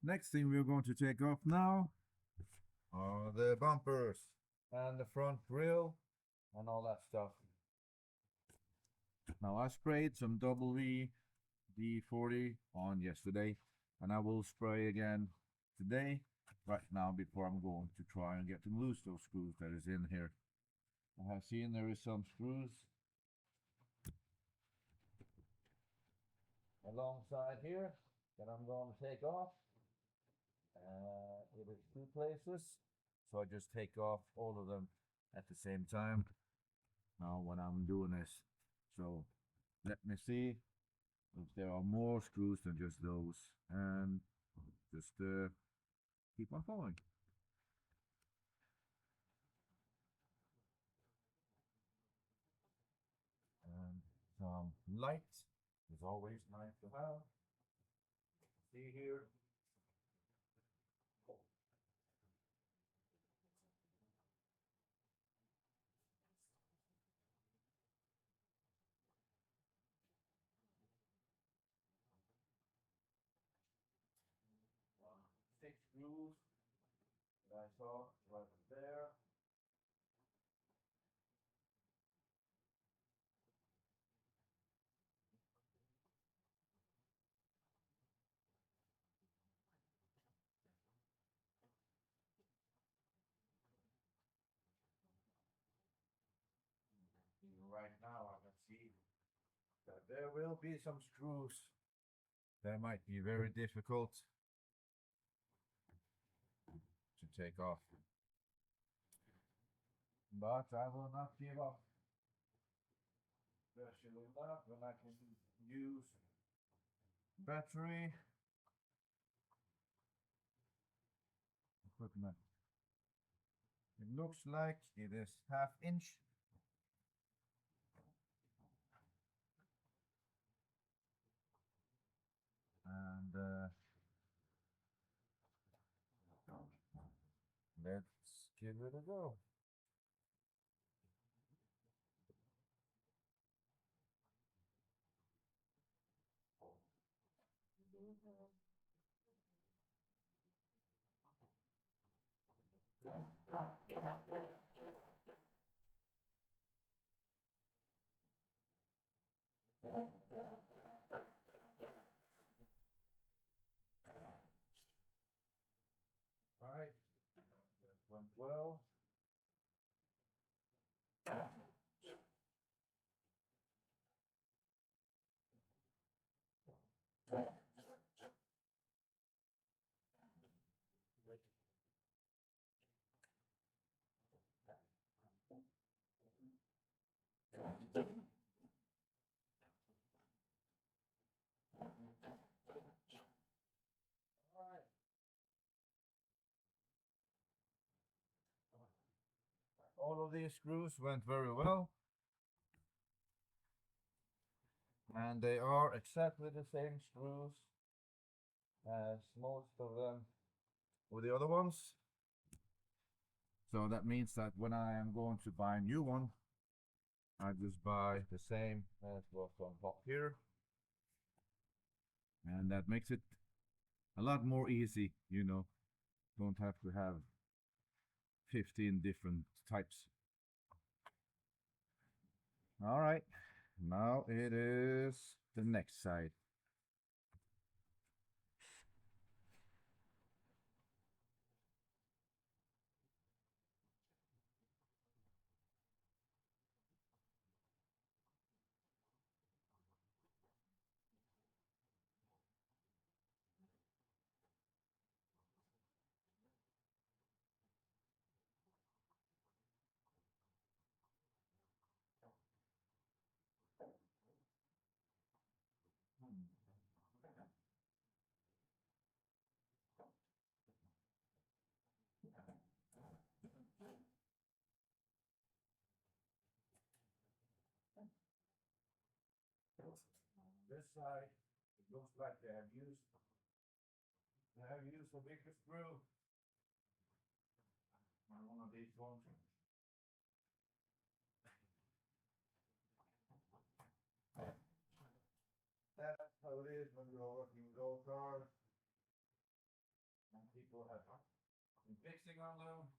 Next thing we're going to take off now are the bumpers and the front grille and all that stuff. Now I sprayed some W D40 on yesterday, and I will spray again today, right now, before I'm going to try and get them loose, those screws that is in here. I have seen there is some screws alongside here that I'm going to take off. It is two places, so I just take off all of them at the same time now when I'm doing this. So let me see if there are more screws than just those, and just keep on following. And some light is always nice to have. See here. Six screws that I saw right there. Even right now, I can see that there will be some screws that might be very difficult to take off. But I will not give up. Especially not when I can use battery equipment. It looks like it is half-inch. And let's give it a go. All right, that went well. All right. All of these screws went very well, and they are exactly the same screws as most of them with the other ones. So that means that when I am going to buy a new one, I just buy the same as what's on top here, and that makes it a lot more easy, don't have to have 15 different types. All right, now it is the next side. This side, it looks like they have used a bigger screw on one of these ones. That's how it is when you're working with old cars. people have been fixing on them.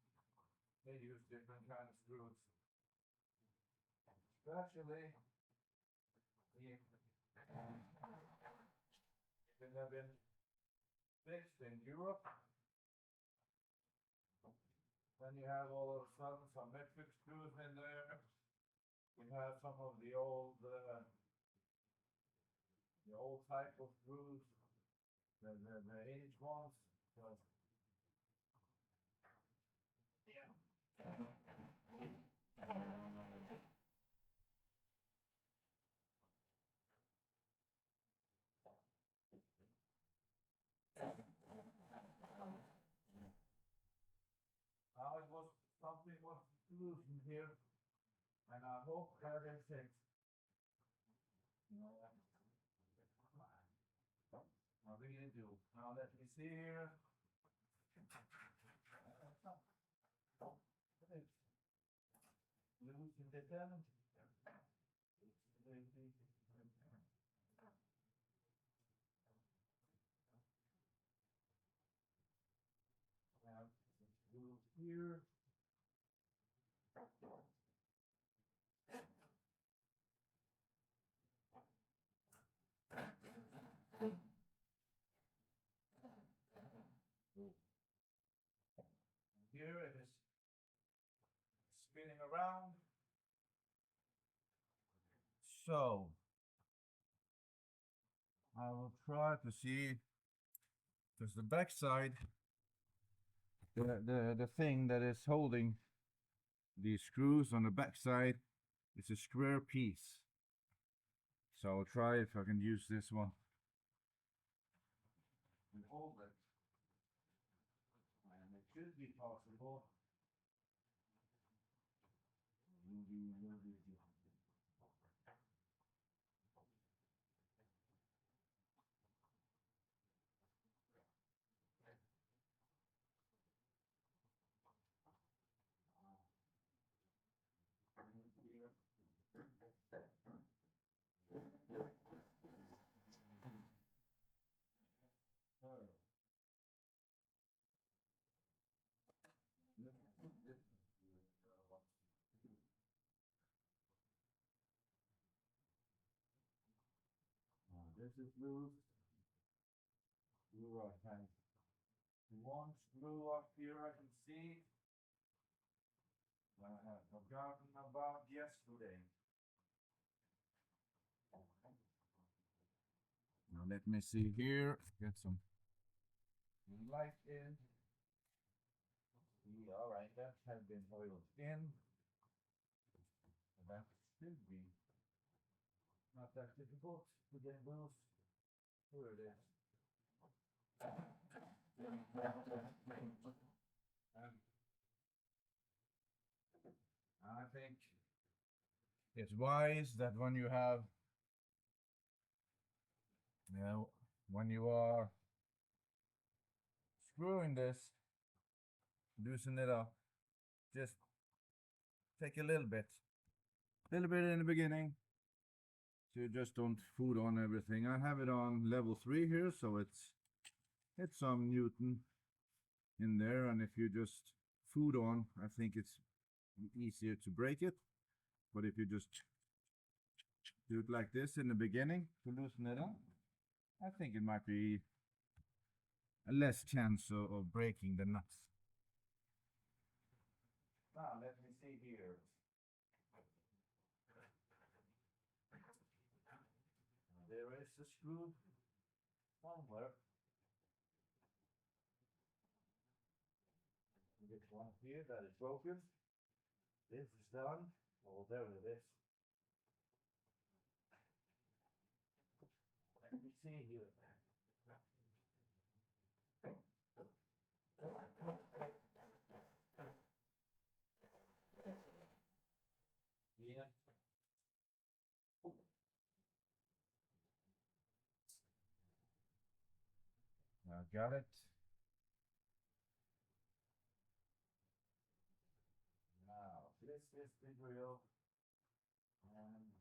They use different kind of screws, especially if they have been fixed in Europe. Then you have all of a sudden some metric screws in there. You have some of the old type of screws, the 8-inch ones. So, yeah. Now it was something was loose in here, and I hope that is it. What are we gonna do? Now let me see here. Loose in the ten. Loose here. Here it is spinning around. So I will try to see, because the backside, the thing that is holding these screws on the backside is a square piece. So I'll try if I can use this one and hold it. And it should be possible. This is loose. Screw I have one screw up here I can see. I have forgotten about yesterday. Now let me see here. Get some light in. See, all right, that has been oiled in. That should be not that difficult to get loose. Here it is. I think it's wise that when you have, when you are screwing this, loosen it up, just take a little bit in the beginning, so you just don't food on everything. I have it on level 3 here, so it's some Newton in there, and if you just food on, I think it's easier to break it. But if you just do it like this in the beginning to loosen it up, I think it might be a less chance of breaking the nuts. Now let me see here. There is a screw somewhere. Get one here that is broken. This is done. Oh, there it is. Let me see here. Yeah. I got it. Now, this is the drill and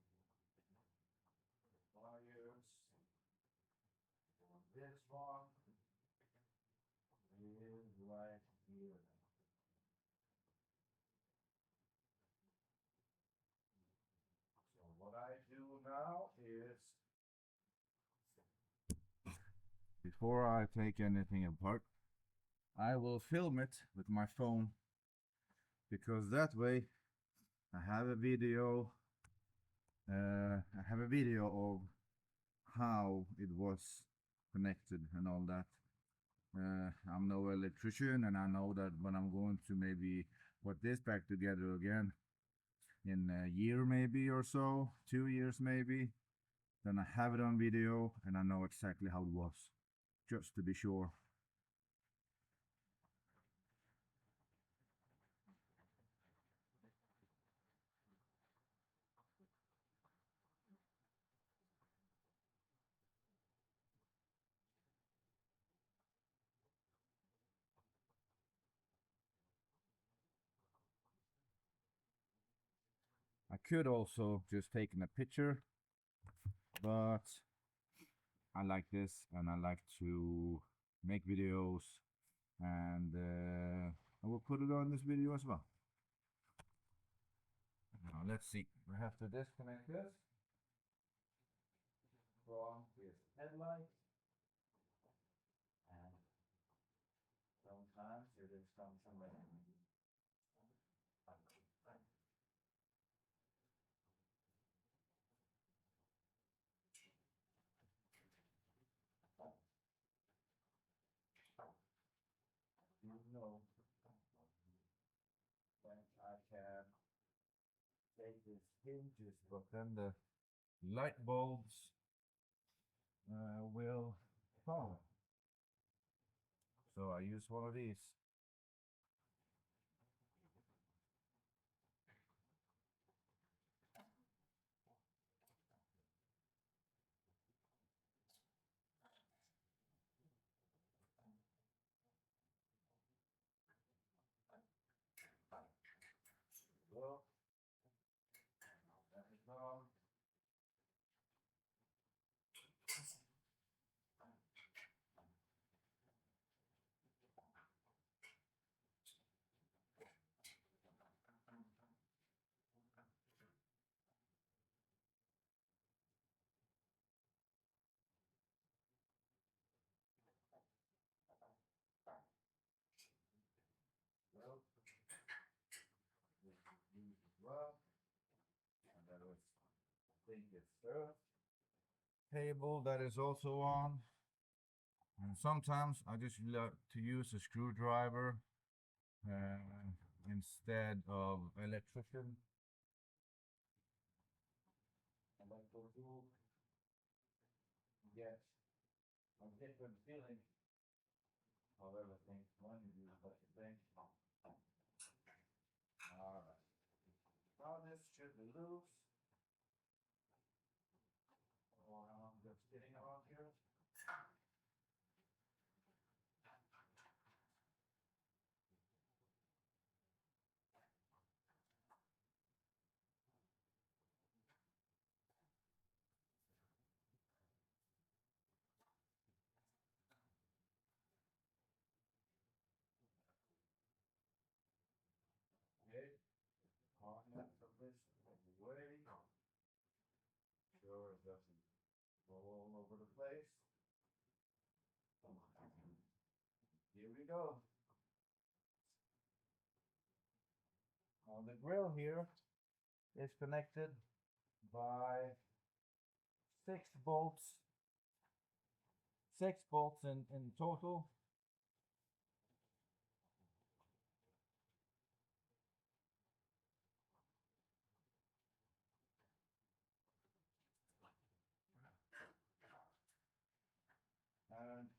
wires. This one is now is, before I take anything apart, I will film it with my phone, because that way I have a video. I have a video of how it was connected and all that. I'm no electrician, and I know that when I'm going to maybe put this back together again in a year maybe or so, 2 years maybe, then I have it on video and I know exactly how it was, just to be sure. I could also just taken a picture, but I like this and I like to make videos, and I will put it on this video as well. Now let's see. We have to disconnect this from this headlight, and sometimes it is something like you know when I can take these hinges, but then the light bulbs will fall. So I use one of these. Well, that is on. Well, this is used as well. And that was, I think it's the table that is also on. And sometimes I just like to use a screwdriver instead of electrician. I like to get a different feeling of everything when you do such a thing. Alright. Now this should be loose. Or I'm just sitting around here. Okay. Harness of this away. Sure it doesn't roll all over the place. Here we go. Now the grill here is connected by 6 bolts. 6 bolts in total. And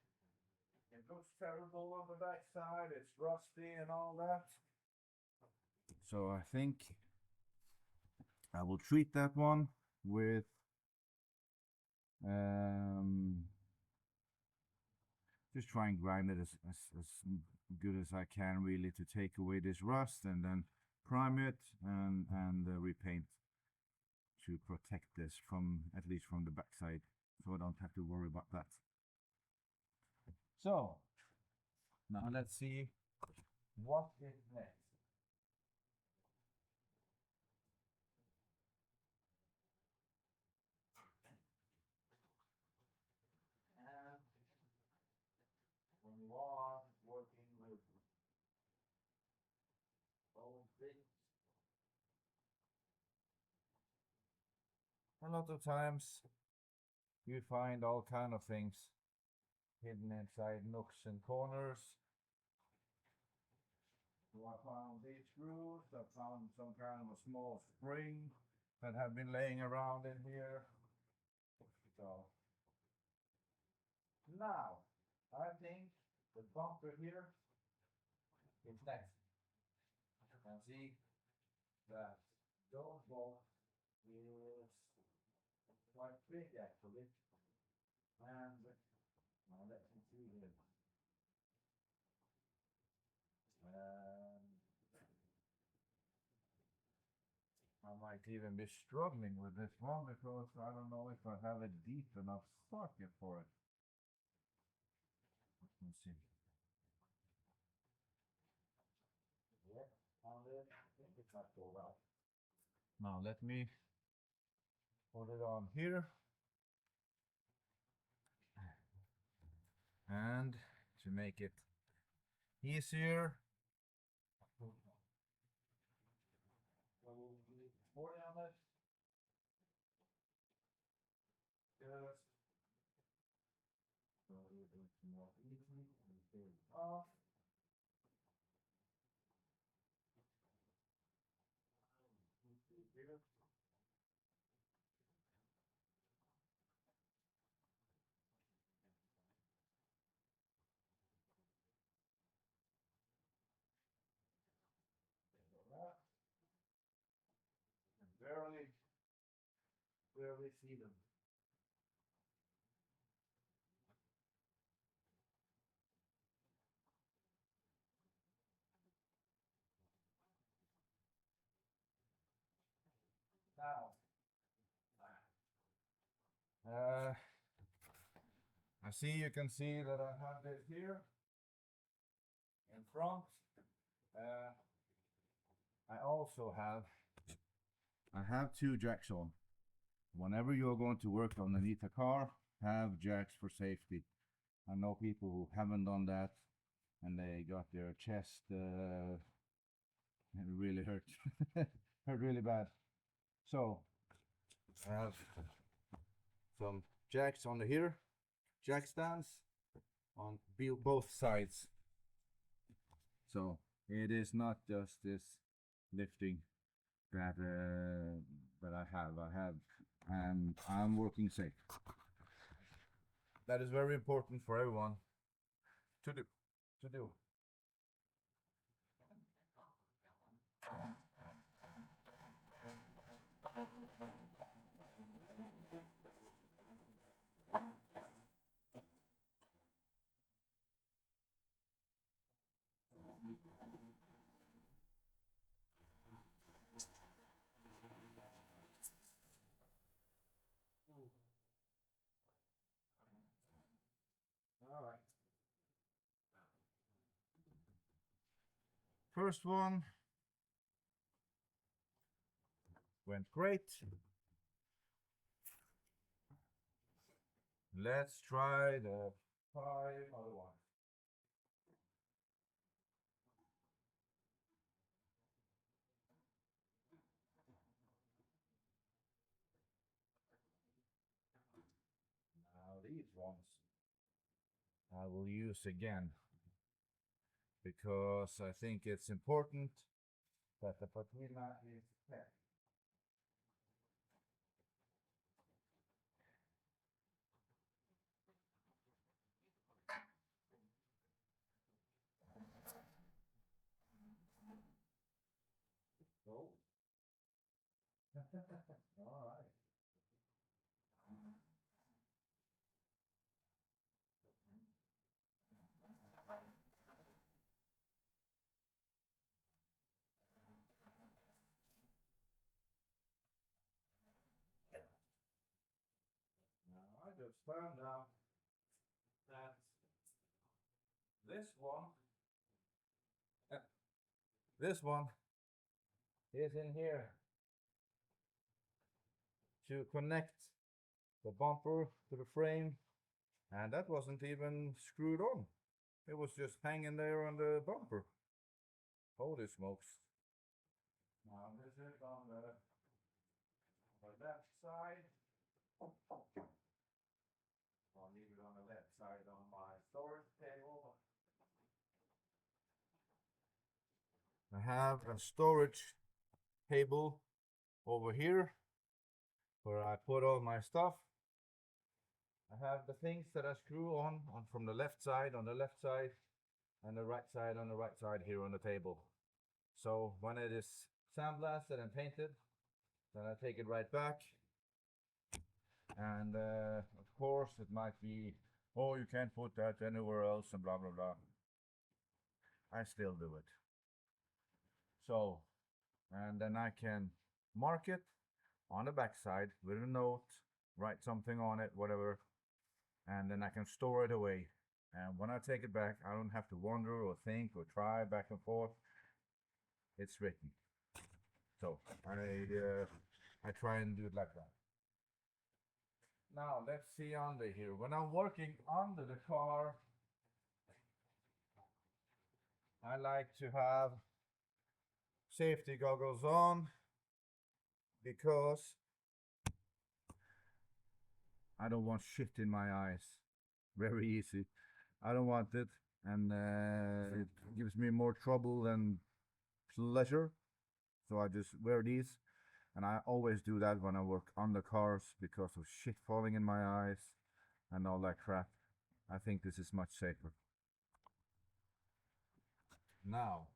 it looks terrible on the back side. It's rusty and all that. So I think I will treat that one with just try and grind it as good as I can, really, to take away this rust, and then prime it and repaint to protect this from, at least from the backside, so I don't have to worry about that. So now let's see what is next. A lot of times you find all kind of things hidden inside nooks and corners. So I found these screws, I found some kind of a small spring that have been laying around in here. So now I think the bumper here is next. You can see that those bolts is quite big actually. And now let me see here. I might even be struggling with this one because I don't know if I have a deep enough socket for it. Let me see. Yeah, found it. I think it's not so well. Now let me put it on here. And to make it easier, so we need 40 on it. Yes. So we're going to more easy and take it off. Here. Barely, barely see them. Now, I see you can see that I have this here in front. I also have two jacks on. Whenever you're going to work underneath a car, have jacks for safety. I know people who haven't done that and they got their chest really hurt. Hurt really bad. So I have some jacks on the here, jack stands on both sides. So it is not just this lifting that I have, and I'm working safe. That is very important for everyone to do. All right. First one went great. Let's try the 5 other ones. Now these ones I will use again because I think it's important that the patina is set. So, all right. Now I just found out that this one is in here to connect the bumper to the frame, and that wasn't even screwed on. It was just hanging there on the bumper. Holy smokes. Now this is on the left side. I'll leave it on the left side on my storage table. I have a storage table over here where I put all my stuff. I have the things that I screw on from the left side on the left side and the right side on the right side here on the table. So when it is sandblasted and painted, then I take it right back. And of course it might be, oh, you can't put that anywhere else and blah blah blah. I still do it. So, and then I can mark it on the back side with a note, write something on it, whatever, and then I can store it away. And when I take it back, I don't have to wonder or think or try back and forth. It's written. So I try and do it like that. Now let's see under here. When I'm working under the car, I like to have safety goggles on because I don't want shit in my eyes. Very easy. I don't want it, and it gives me more trouble than pleasure. So I just wear these, and I always do that when I work on the cars because of shit falling in my eyes and all that crap. I think this is much safer. Now,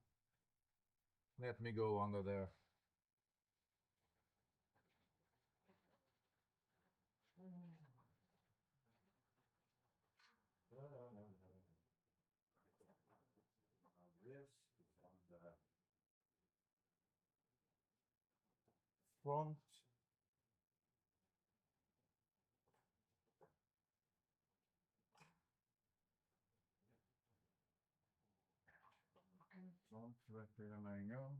let me go under there. This is on the front. Front, right there, laying on.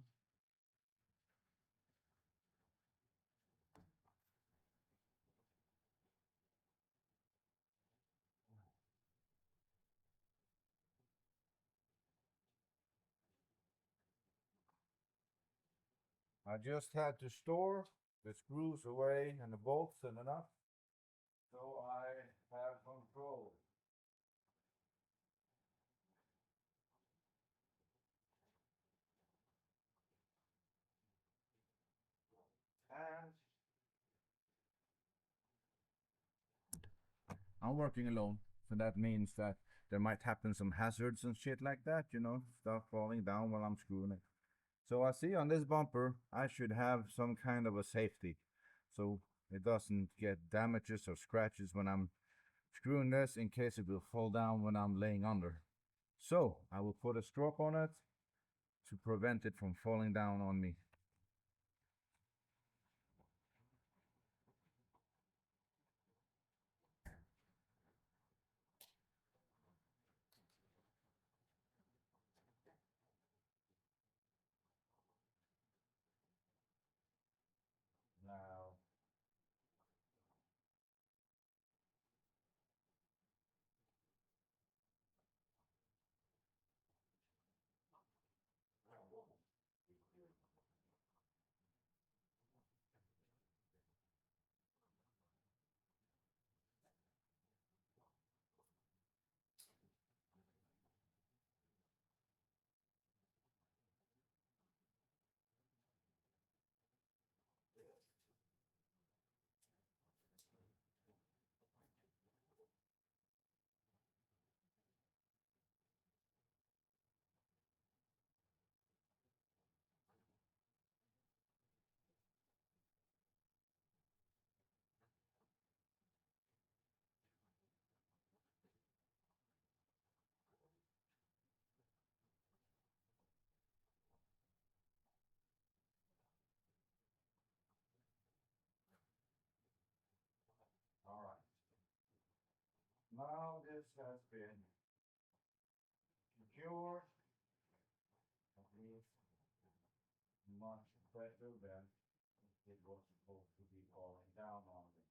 I just had to store the screws away and the bolts and enough, so I have control. And I'm working alone, so that means that there might happen some hazards and shit like that, stuff falling down while I'm screwing it. So I see on this bumper, I should have some kind of a safety, so it doesn't get damages or scratches when I'm screwing this in case it will fall down when I'm laying under. So I will put a strap on it to prevent it from falling down on me. Now, all right. Now this has been secured, at least much better than it was supposed to be falling down on me.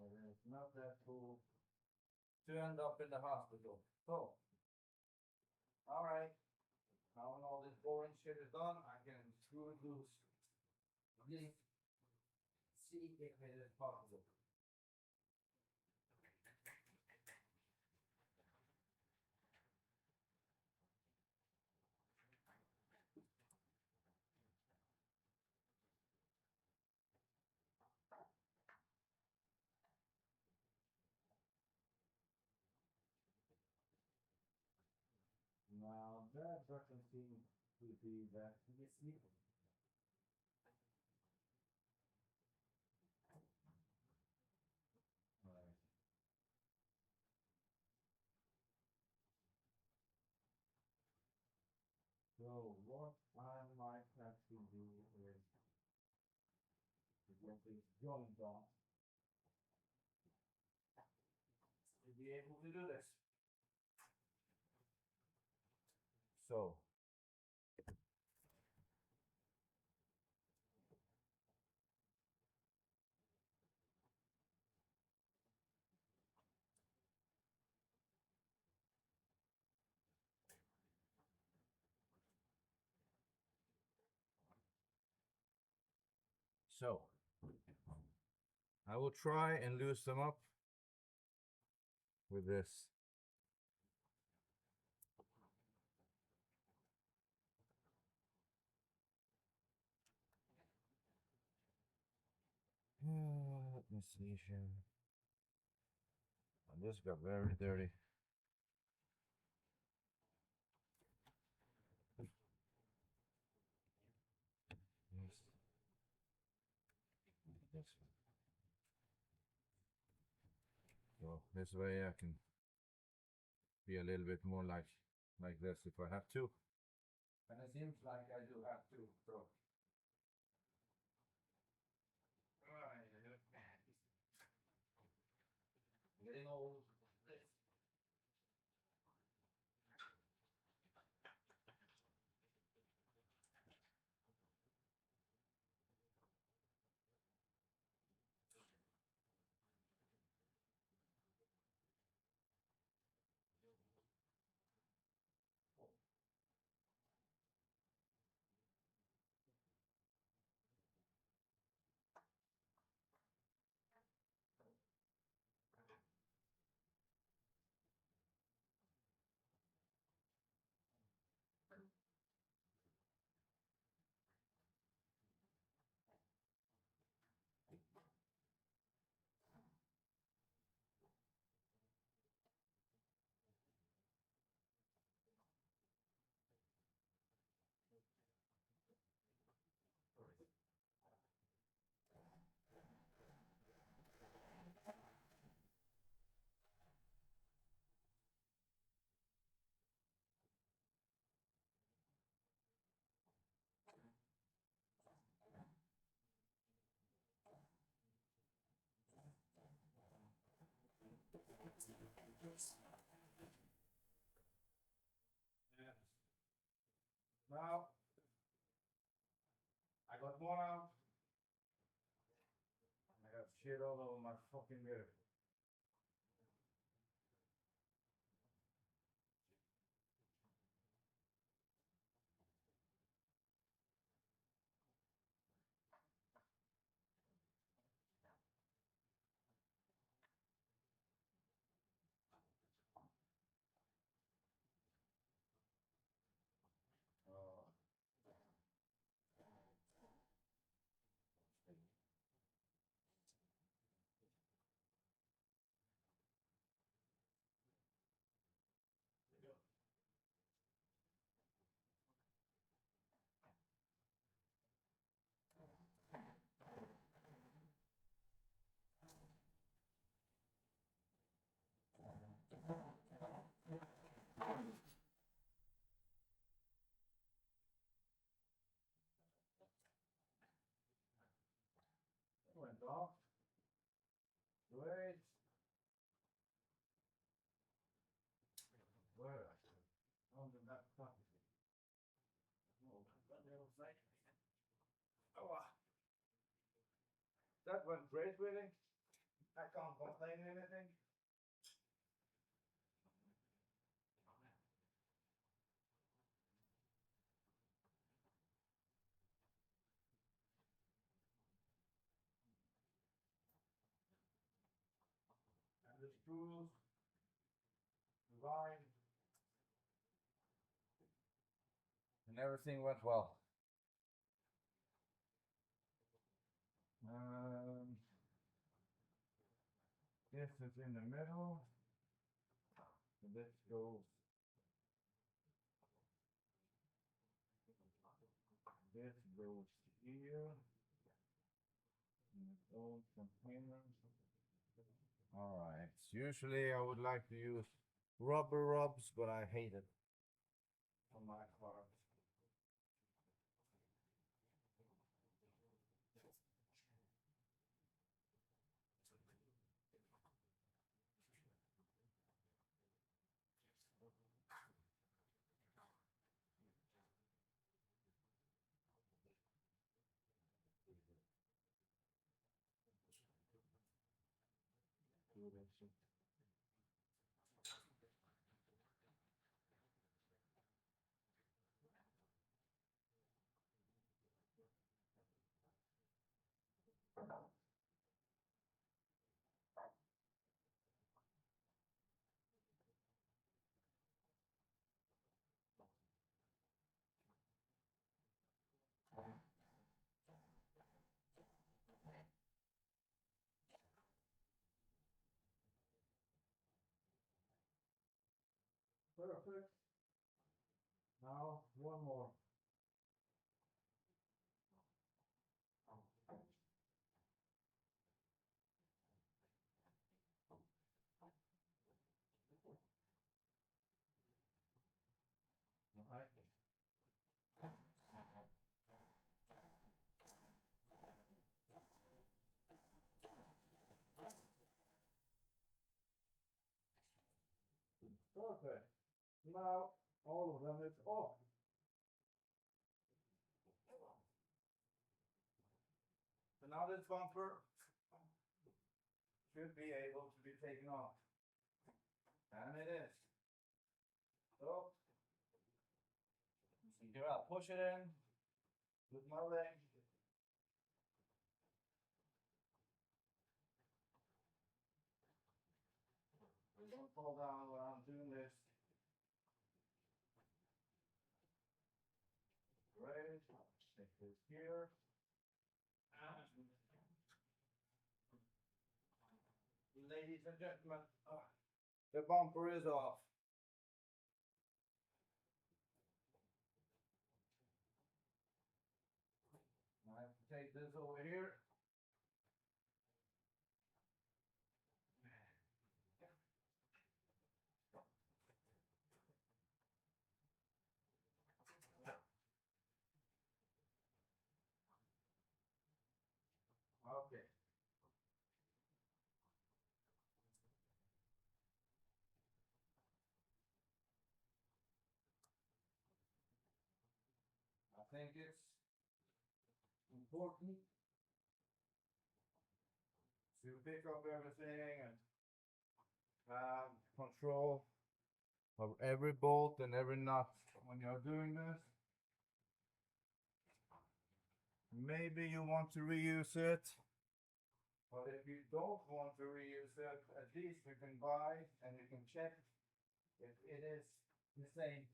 And it's not that cool to end up in the hospital. So, all right, Now when all this boring shit is done, I can screw it loose. Really see if it is possible. Now that doesn't seem to be that easy. Right. So what I might have to do is to get this joint off to be able to do this. So so I will try and loosen them up with this. Let me see here. This got very dirty. Yes. This. So this way I can be a little bit more like this if I have to. And it seems like I do have to. So. Getting old. Yeah. Now I got one out. I got shit all over my fucking mirror. Oh. It went off. Wait. Where? On the back pocket. Oh, that little thing. Oh, that went great, really. I can't complain anything. screws, the line, and everything went well. This is in the middle. So this goes here. In its own container. Alright. Usually I would like to use rubber rubs, but I hate it on my car. Perfect. Now one more. Alright. Perfect. Now all of them is off. So now this bumper should be able to be taken off. And it is. So here I'll push it in with my leg. Don't fall down while I'm doing this. Great. Take this here. Ladies and gentlemen, the bumper is off. I have to take this over here. Okay. I think it's important to pick up everything and have control of every bolt and every nut when you're doing this. Maybe you want to reuse it, but if you don't want to reuse it, at least you can buy and you can check if it is the same.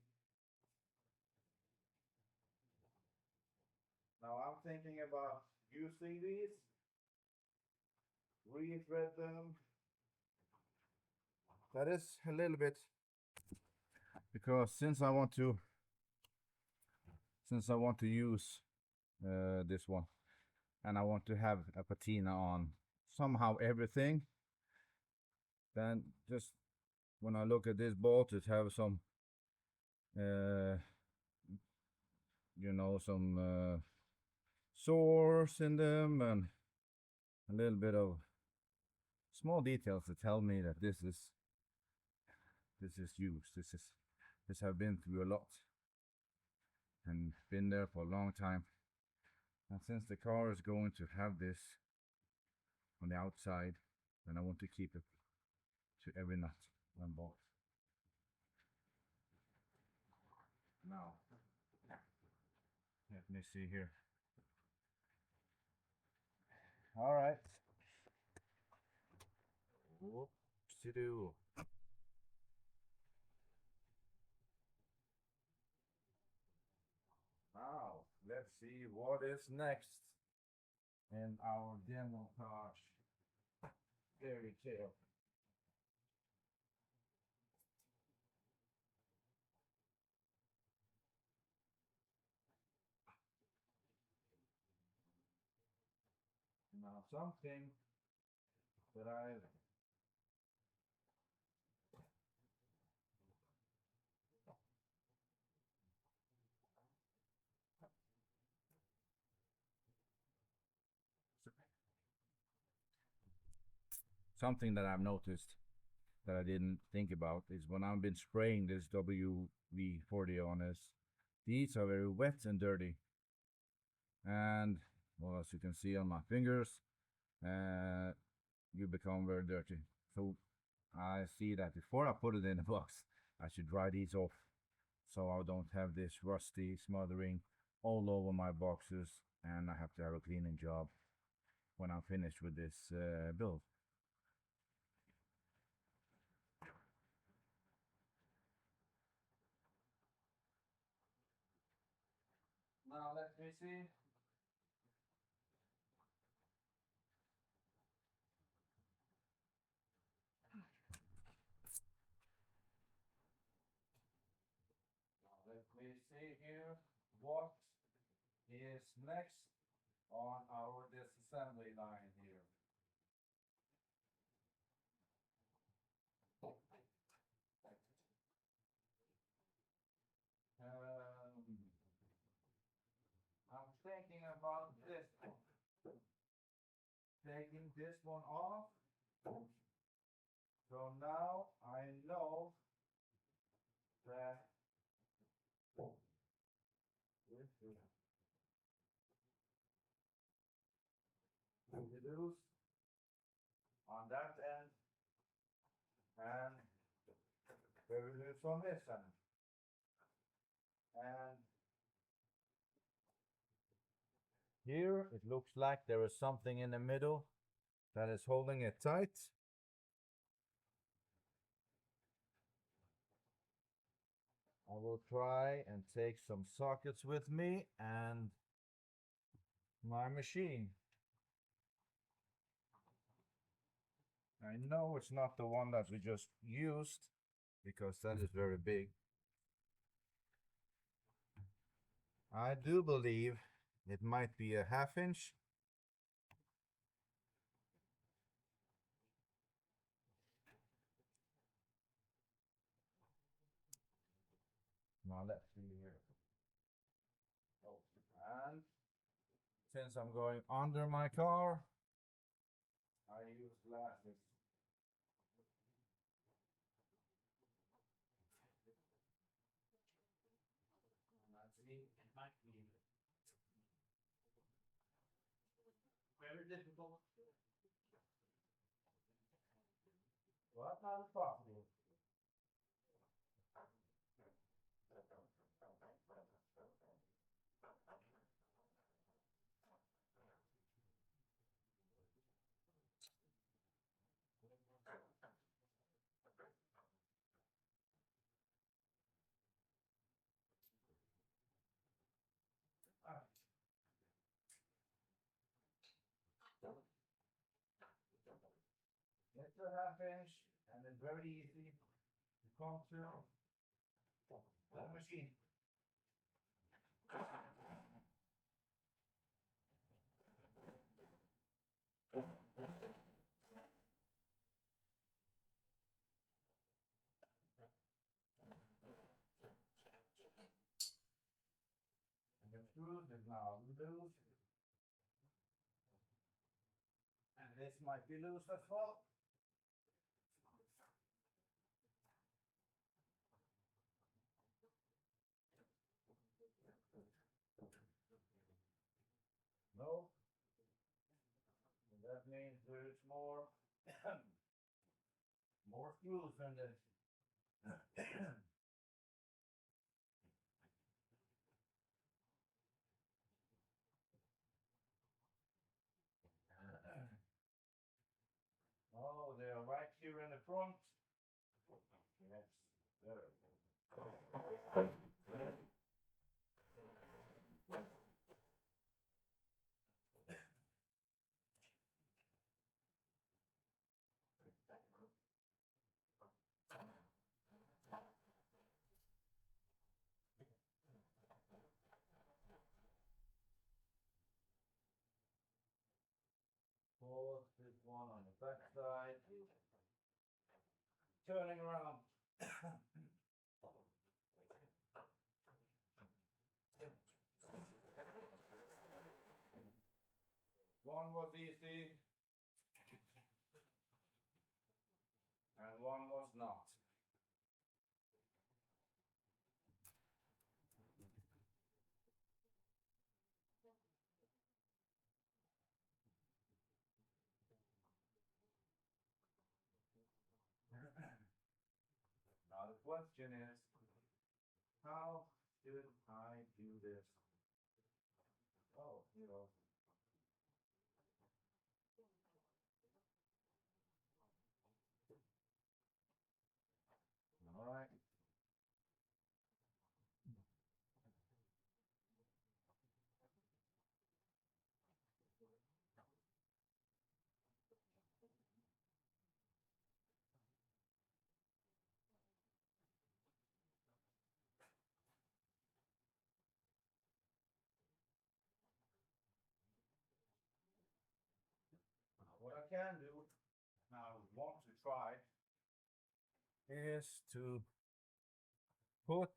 Now I'm thinking about using these, rethread them. That is a little bit because since I want to use this one and I want to have a patina on somehow everything, then just when I look at this bolt, it have some some sores in them and a little bit of small details that tell me that this is used. This have been through a lot and been there for a long time. And since the car is going to have this on the outside, then I want to keep it to every nut and bolt. Now, let me see here. All right. Whoops. to do. Now, let's see what is next in our demontage fairy tale. Now, something that I something that I've noticed that I didn't think about is when I've been spraying this WV-40 on this, these are very wet and dirty. And well, as you can see on my fingers, you become very dirty. So I see that before I put it in the box, I should dry these off so I don't have this rusty smothering all over my boxes, and I have to have a cleaning job when I'm finished with this build. Now let me see. Now let me see here what is next on our disassembly line here. I'm thinking about this one. Taking this one off. So now I know that this is loose on that end and very loose on this end. And here it looks like there is something in the middle that is holding it tight. I will try and take some sockets with me and my machine. I know it's not the one that we just used because that is very big. I do believe it might be a 1/2 inch. Now let's see here. Oh, and since I'm going under my car, I use glasses. And I see it might be very difficult. Well, not possible. It's a 1/2 inch and it's very easy to come through the machine. And the screws is now loose. And this might be loose as well. No. And that means there's more more screws in this. Oh, they're right here in the front. Yes, there. Pause this one on the back side. Turning around. One was easy and one was not. Now the question is, how should I do this? Oh, you know. All right. What I can do now, want to try is to put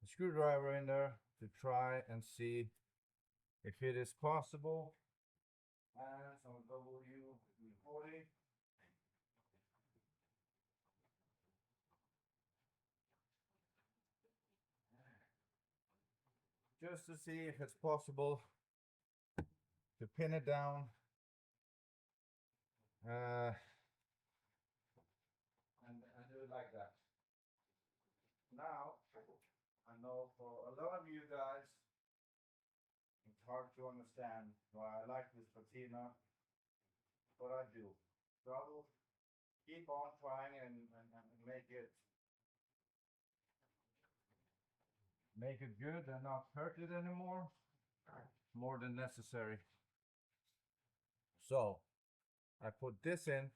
a screwdriver in there to try and see if it is possible. And some W40. Just to see if it's possible to pin it down and do it like that. Now, I know for a lot of you guys, it's hard to understand why I like this patina, but I do. So I will keep on trying and make it good and not hurt it anymore more than necessary. So I put this in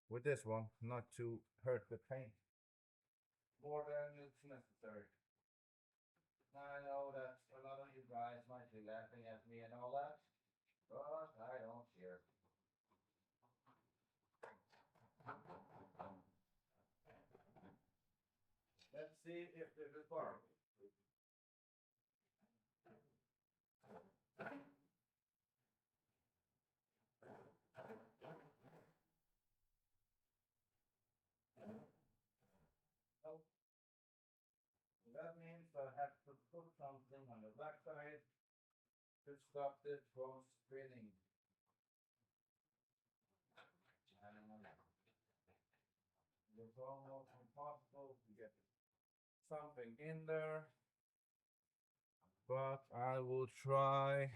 with this one, not to hurt the paint more than it's necessary. Now I know that a lot of you guys might be laughing at me and all that, but I don't care. Let's see if this is work. So that means I have to put something on the back side to stop this from spinning. And it's almost impossible to get something in there, but I will try.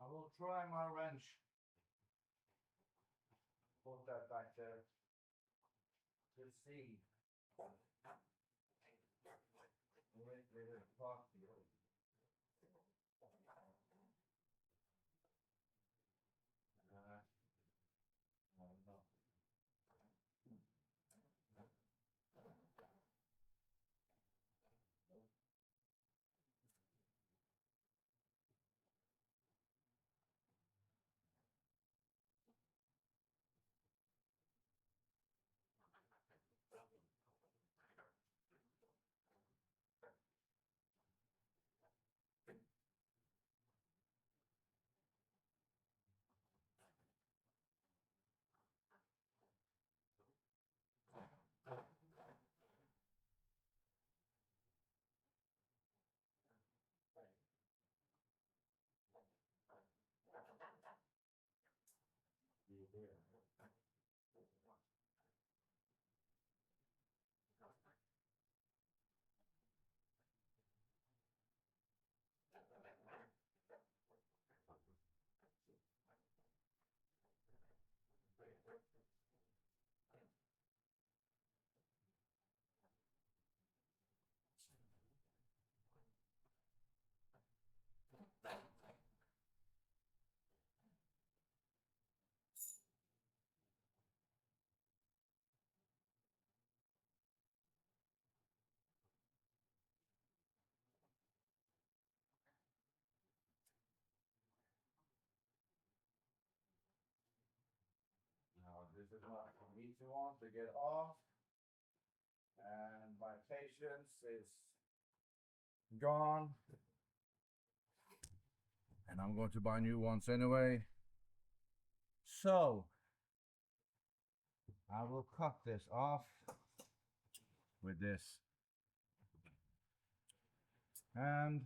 I will try my wrench. Put that back there to see if it is possible. I don't know. This is not an easy one to get off, and my patience is gone, and I'm going to buy new ones anyway. So I will cut this off with this and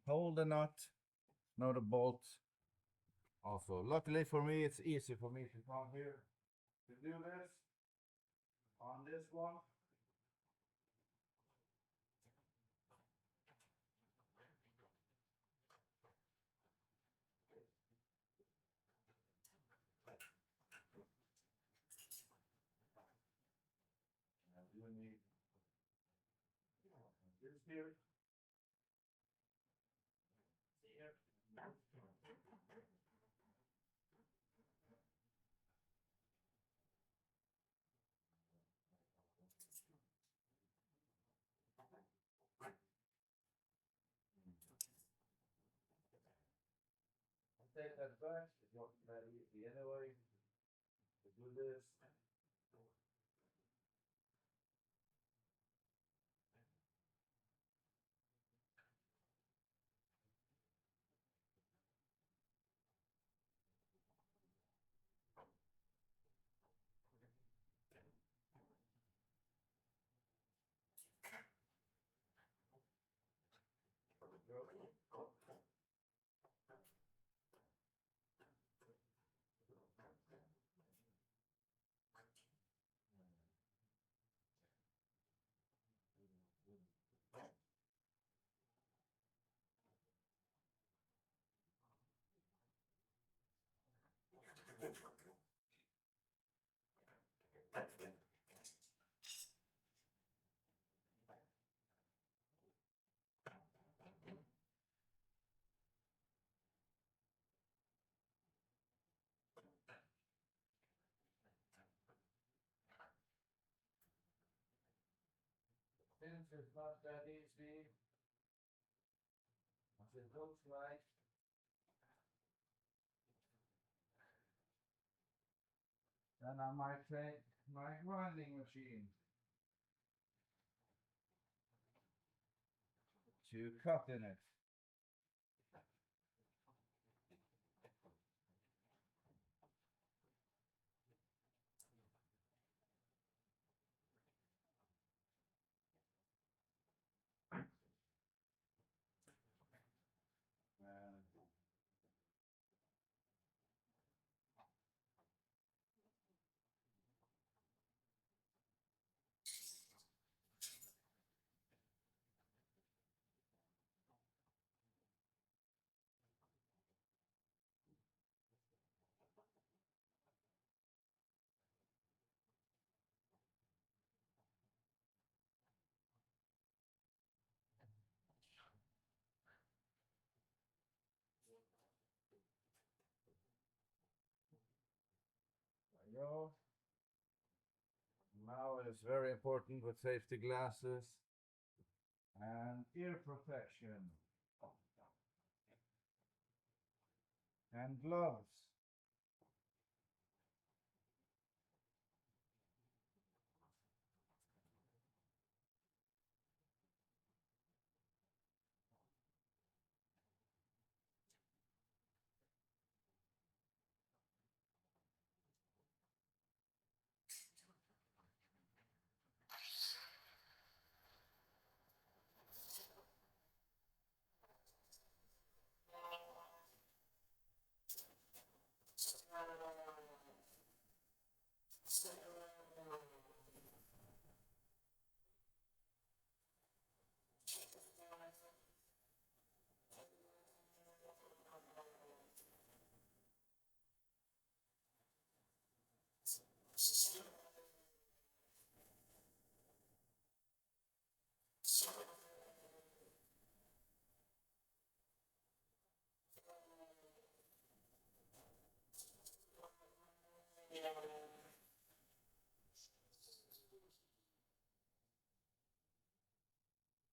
hold the nut, not the bolt. Also, luckily for me, it's easy for me to come here to do this on this one. I do need this here. Here. Take that back. It's not that easy anyway to do this. Since it's not that easy as it looks like, then I might take my grinding machine to cut in it. And there you go. Now it is very important with safety glasses and ear protection and gloves.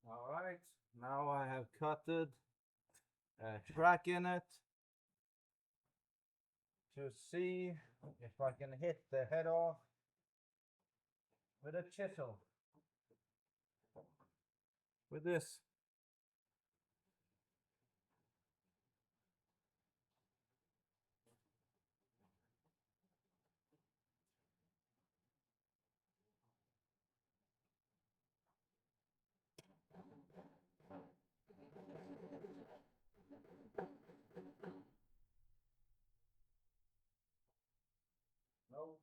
All right, now I have cutted a track in it to see if I can hit the head off with a chisel. With this. No.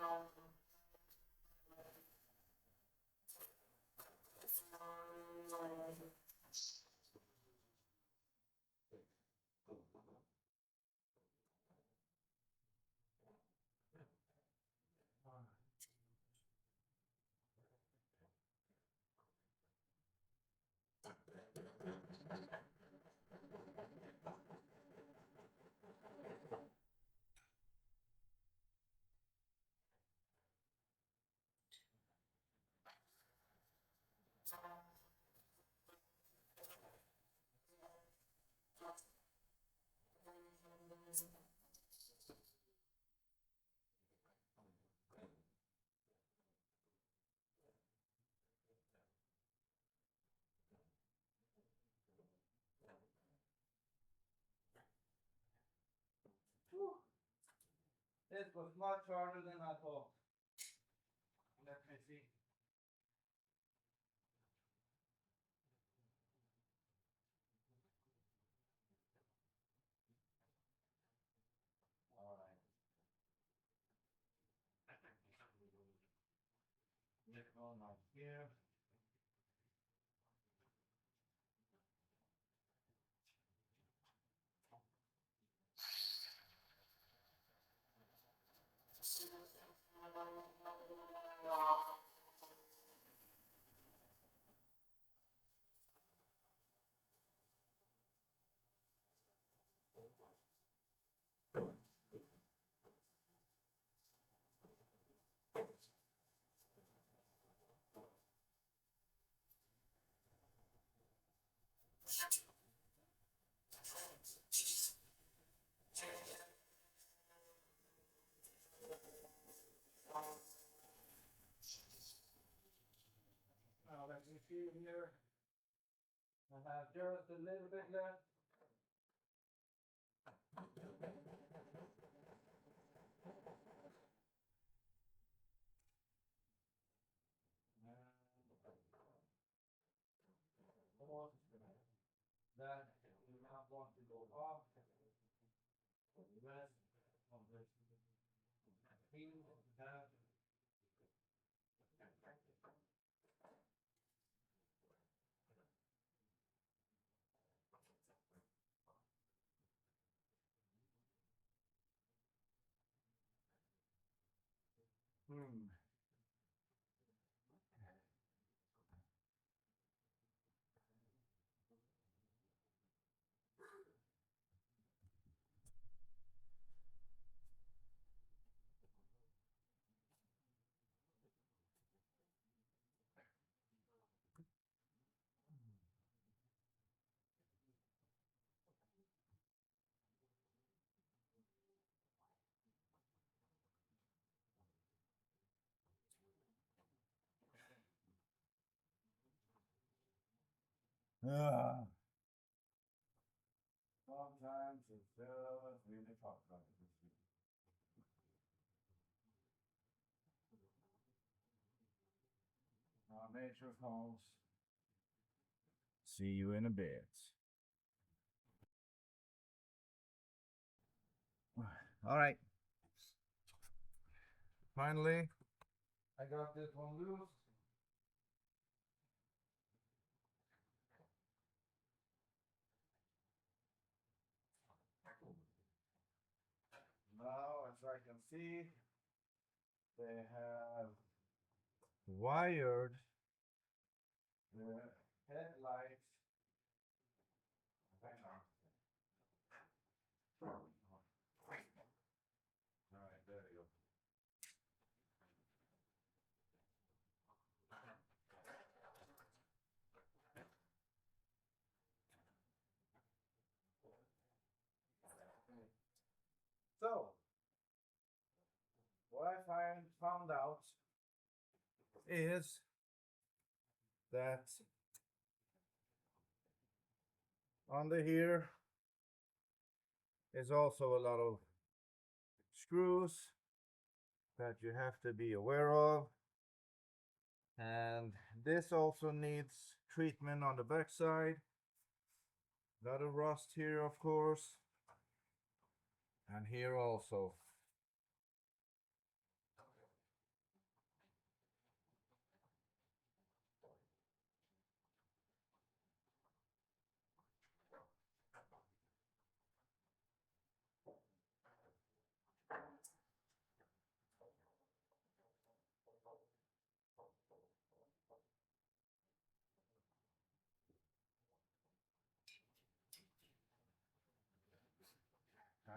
No. Whew. This was much harder than I thought. Let me see. All right. Get on my here. Now let me see here. I have just a little bit left. that do not want to go off. The rest of the pin have hmm. Ah, sometimes it's just really tough about this. Nature calls. See you in a bit. All right. Finally, I got this one loose. Now, as I can see, they have wired the headlights. Hang on. All right, there you go. So, what I found out is that under here is also a lot of screws that you have to be aware of, and this also needs treatment on the back side. A lot of rust here, of course, and here also.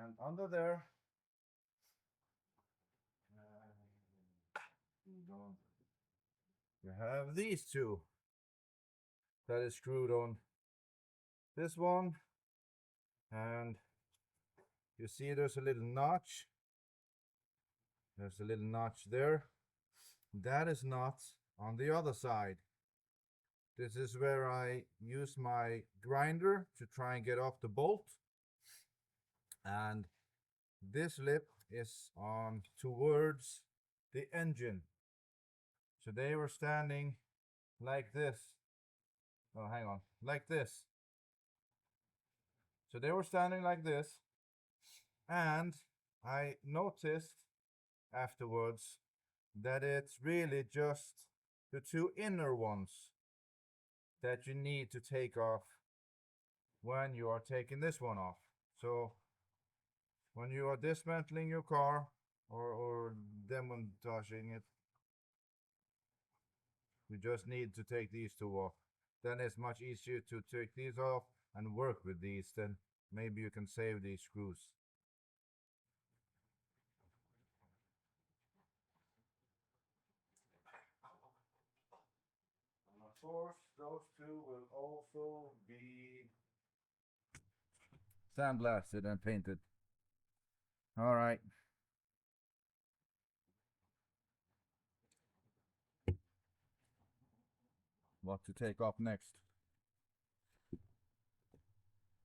And under there, you have these two that is screwed on this one, and you see there's a little notch. There's a little notch there. That is not on the other side. This is where I use my grinder to try and get off the bolt. And this lip is on towards the engine. So they were standing like this. Oh, hang on, like this. So they were standing like this. And I noticed afterwards that it's really just the two inner ones that you need to take off when you are taking this one off. So when you are dismantling your car or demontaging it, you just need to take these two off. Then it's much easier to take these off and work with these. Then maybe you can save these screws. And of course, those two will also be sandblasted and painted. All right. What to take off next?